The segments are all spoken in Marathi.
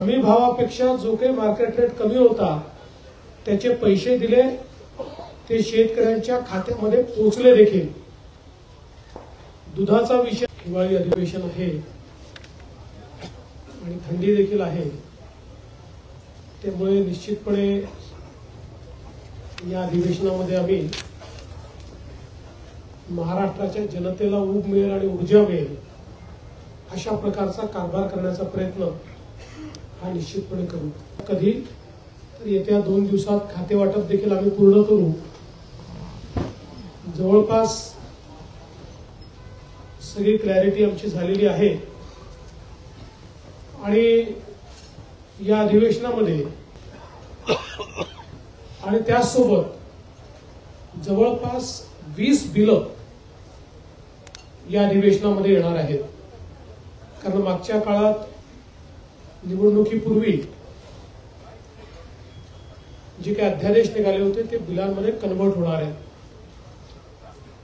हमी भावापेक्षा जो काही मार्केट रेट कमी होता त्याचे पैसे दिले, ते शेतकऱ्यांच्या खात्यामध्ये पोहोचले देखील। दुधाचा विषय, हिवाळी अधिवेशन आहे आणि थंडी देखील आहे, त्यामुळे निश्चितपणे या अधिवेशनामध्ये आम्ही महाराष्ट्राच्या जनतेला ऊब मिळेल आणि ऊर्जा मिळेल अशा प्रकारचा कारभार करण्याचा प्रयत्न हा निश्चितपणे करू। कधी तर येत्या 2 दिवसात खाते वाटप देखील आम्ही पूर्ण करू। जवळपास सगळी क्लॅरिटी आमची झालेली आहे आणि या अधिवेशनामध्ये आणि त्यासोबत जवळपास 20 बिलं या अधिवेशनामध्ये येणार आहेत। कारण मागच्या काळात निवडणुकीपूर्वी जे काही अध्यादेश निघाले होते ते बिलांमध्ये कन्वर्ट होणार आहेत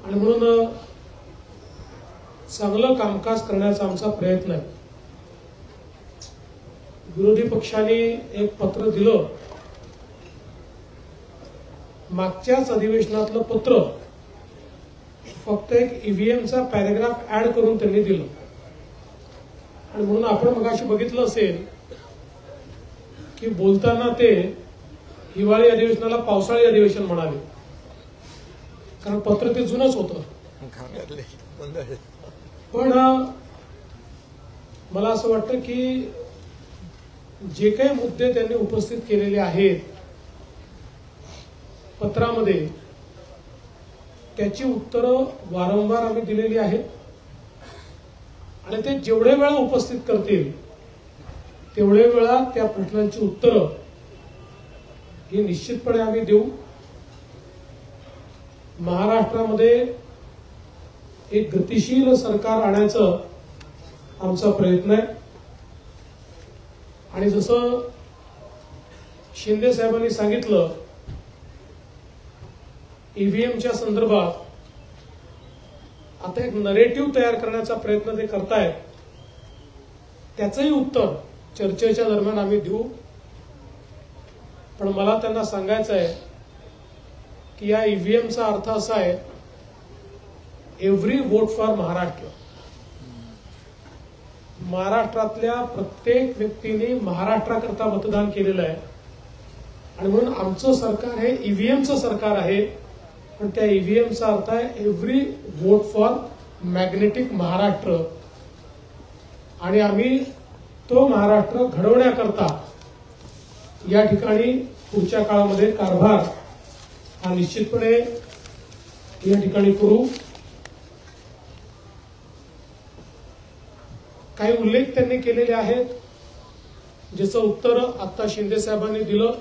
आणि म्हणून चांगलं कामकाज करण्याचा आमचा प्रयत्न आहे। विरोधी पक्षांनी एक पत्र दिलं, मागच्याच अधिवेशनातलं पत्र फक्त एक ईव्हीएमचा पॅराग्राफ ऍड करून त्यांनी दिलं आणि म्हणून आपण मगाशी बघितलं असेल की बोलताना ते हिवाळी अधिवेशनाला पावसाळी अधिवेशन म्हणाले, कारण पत्र ते जुनच होतं। पण मला असं वाटतं की जे काही मुद्दे त्यांनी उपस्थित केलेले आहेत पत्रामध्ये, त्याची उत्तरं वारंवार आम्ही दिलेली आहेत आणि ते जेवढे वेळा उपस्थित करतील तेवढे वेळा त्या प्रश्नांची उत्तरं ही निश्चितपणे आम्ही देऊ। महाराष्ट्रामध्ये एक गतिशील सरकार आणण्याचं आमचा प्रयत्न आहे आणि जसं शिंदे साहेबांनी सांगितलं, ईव्हीएमच्या संदर्भात आता एक नरेटिव्ह तयार करण्याचा प्रयत्न ते करतायत, त्याचंही उत्तर चर्चेच्या दरम्यान आम्ही देऊ। पण मला त्यांना सांगायचं आहे की या ईव्हीएमचा अर्थ असा आहे, एव्हरी वोट फॉर महाराष्ट्र। महाराष्ट्रातल्या प्रत्येक व्यक्तीने महाराष्ट्राकरता मतदान केलेलं आहे आणि म्हणून आमचं सरकार हे ईव्हीएमचं सरकार आहे, पण त्या ईव्हीएमचा अर्थ आहे every vote for magnetic Maharashtra आणि आम्ही तो महाराष्ट्र घडवण्याकरता या ठिकाणी पुढच्या काळामध्ये कारभार हा निश्चितपणे या ठिकाणी करू। काही उल्लेख त्यांनी केलेले आहेत, ज्याचं उत्तर आता शिंदे साहेबांनी दिलं।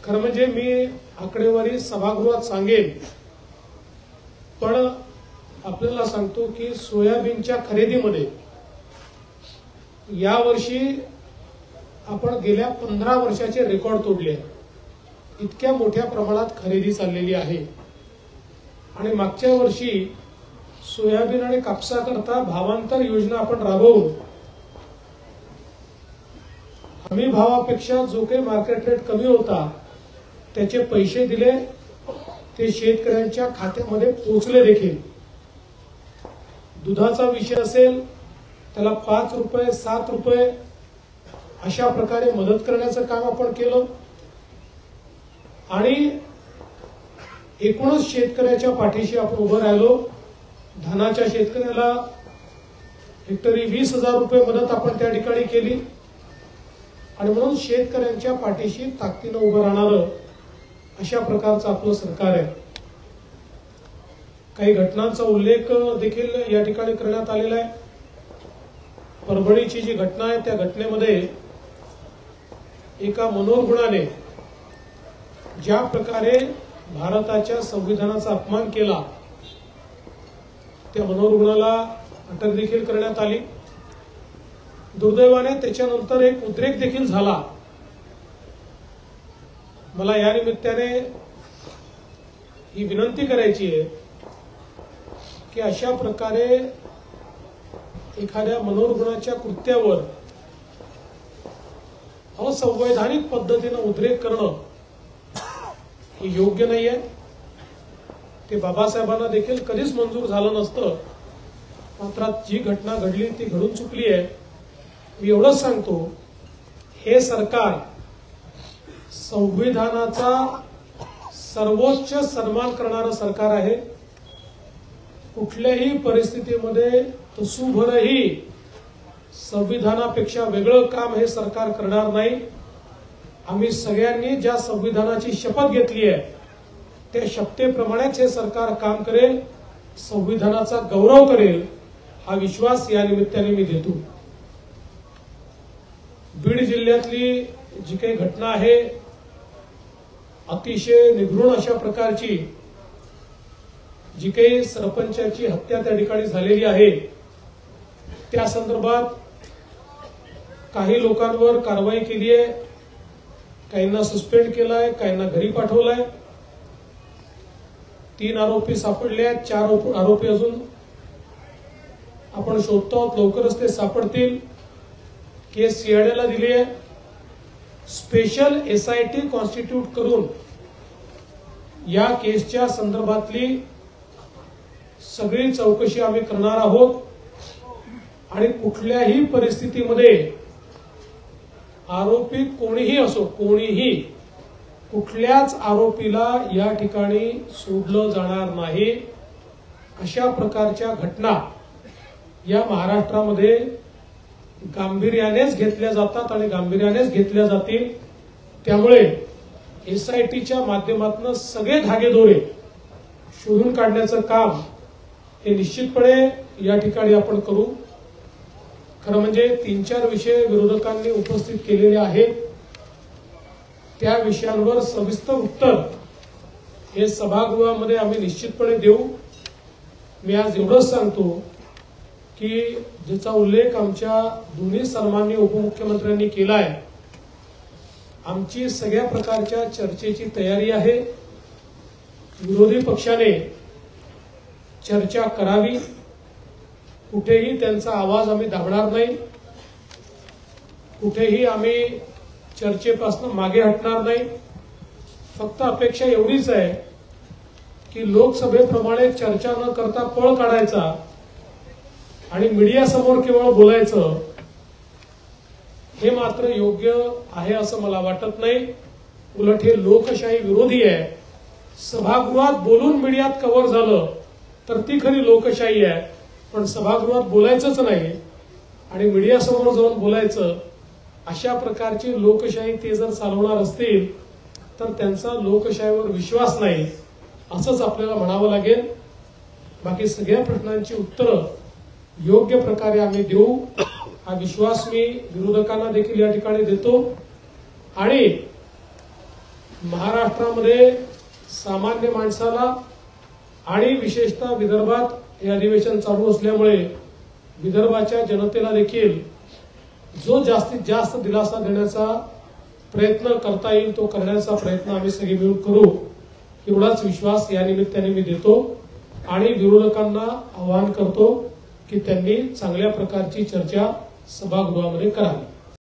खरं म्हणजे मी आकडेवारी सभागृहात सांगेन, पण आपल्याला सांगतो की सोयाबीनच्या खरेदीमध्ये यावर्षी आपण गेल्या 15 वर्षाचे रेकॉर्ड तोडले आहे। इतक्या मोठ्या प्रमाणात खरेदी चाललेली आहे आणि मागच्या वर्षी सोयाबीन आणि कापसाकरता भावांतर योजना आपण राबवून हमी भावापेक्षा जो काही मार्केट रेट कमी होता त्याचे पैसे दिले, ते शेतकऱ्यांच्या खात्यामध्ये पोहोचले देखील। दुधाचा विषय असेल त्याला 5 रुपये 7 रुपये अशा प्रकारे मदत करण्याचं काम आपण केलं आणि एकूणच शेतकऱ्याच्या पाठीशी आपण उभं राहिलो। धानाच्या शेतकऱ्याला हेक्टरी 20,000 रुपये मदत आपण त्या ठिकाणी केली आणि म्हणून शेतकऱ्यांच्या पाठीशी ताकदीनं उभं राहणारं अशा प्रकारचं आपलं सरकार आहे। काही घटनांचा उल्लेख देखील या ठिकाणी करण्यात आलेला आहे। परभणीची जी घटना आहे त्या घटनेमध्ये एका मनोरुग्णाने ज्या प्रकारे भारताच्या संविधानाचा अपमान केला, त्या मनोरुग्णाला अटक देखील करण्यात आली। दुर्दैवाने त्याच्यानंतर एक उद्रेक देखील झाला। मला या निमित्ताने ही विनंती करायची आहे की अशा प्रकारे एखाद्या मनोरुग्णाच्या कृत्यावर असंवैधानिक पद्धतीनं उद्रेक करणं हे योग्य नाहीये. ते बाबासाहेबांना देखील कधीच मंजूर झालं नसतं. मात्र जी घटना घडली ती घडून चुकली आहे. मी एवढंच सांगतो, हे सरकार संविधानाचा सर्वोच्च सन्मान करणारं सरकार आहे. कुठल्याही परिस्थितीमध्ये तसूभरही संविधानापेक्षा वेगळं काम हे सरकार करणार नाही. आम्ही सगळ्यांनी ज्या संविधानाची शपथ घेतली आहे त्या शपथेप्रमाणेच हे सरकार काम करेल, संविधानाचा गौरव करेल, हा विश्वास या निमित्ताने मी देतो. बीड जिल्ह्यातली जी काही घटना आहे, अतिशय निगृढ अशा प्रकारची जी काही सरपंचाची हत्या त्या ठिकाणी झालेली आहे, त्या संदर्भात काही लोकांवर कारवाई केली आहे, काहींना सस्पेंड केलाय, काहींना घरी पाठवलंय. 3 आरोपी सापडले आहेत, 4 आरोपी अजून आपण शोधतो. लवकरच ते सापडतील. केस सीआयडीला दिली आहे. स्पेशल SIT कॉन्स्टिट्यूट करून या केसच्या संदर्भातली सगळी चौकशी आम्ही करणार आहोत. आणि कुठल्याही परिस्थितीमध्ये आरोपी कोणीही असो, कोणीही कुठल्याच आरोपीला या ठिकाणी सोडलं जाणार नाही. अशा प्रकारच्या घटना या महाराष्ट्रामध्ये गांभीर्यानेच घेतल्या जातात आणि गांभीर्यानेच घेतल्या जातील. त्यामुळे SITच्या माध्यमातून सगळे धागेदोरे शोधून काढण्याचं काम हे निश्चितपणे या ठिकाणी आपण करू. खरं म्हणजे 3-4 विषय विरोधकांनी उपस्थित केलेले आहेत. त्या विषयांवर सविस्तर उत्तर हे सभागृहामध्ये आम्ही निश्चितपणे देऊ. मी आज एवढंच सांगतो की ज्याचा उल्लेख आमच्या दोन्ही सन्माननीय उपमुख्यमंत्र्यांनी केलाय, आमची सगळ्या प्रकारच्या चर्चेची तयारी आहे. विरोधी पक्षाने चर्चा करावी, कुठेही त्यांचा आवाज आम्ही दाबणार नाही, कुठेही आम्ही चर्चेपासून मागे हटणार नाही. फक्त अपेक्षा एवढीच आहे की लोकसभेप्रमाणे चर्चा न करता पळ काढायचा आणि मीडियासमोर केवळ बोलायचं, हे मात्र योग्य आहे असं मला वाटत नाही. उलट हे लोकशाही विरोधी आहे. सभागृहात बोलून मीडियात कव्हर झालं तर ती खरी लोकशाही आहे. पण सभागृहात बोलायचंच नाही आणि मीडियासमोर जाऊन बोलायचं, अशा प्रकारची लोकशाही ते जर चालवणार असतील तर त्यांचा लोकशाहीवर विश्वास नाही असंच आपल्याला म्हणावं लागेल. बाकी सगळ्या प्रश्नांची उत्तरं योग्य प्रकारे आम्ही देऊ, हा विश्वास मी विरोधकांना देखील या ठिकाणी देतो. आणि महाराष्ट्रामध्ये सामान्य माणसाला आणि विशेषतः विदर्भात हे अधिवेशन चालू असल्यामुळे विदर्भाच्या जनतेला देखील जो जास्तीत जास्त दिलासा देण्याचा प्रयत्न करता येईल तो करण्याचा प्रयत्न आम्ही सगळे मिळून करू, एवढाच विश्वास या निमित्ताने मी देतो. आणि विरोधकांना आवाहन करतो की त्यांनी चांगल्या प्रकारची चर्चा सभागृहामध्ये करावी.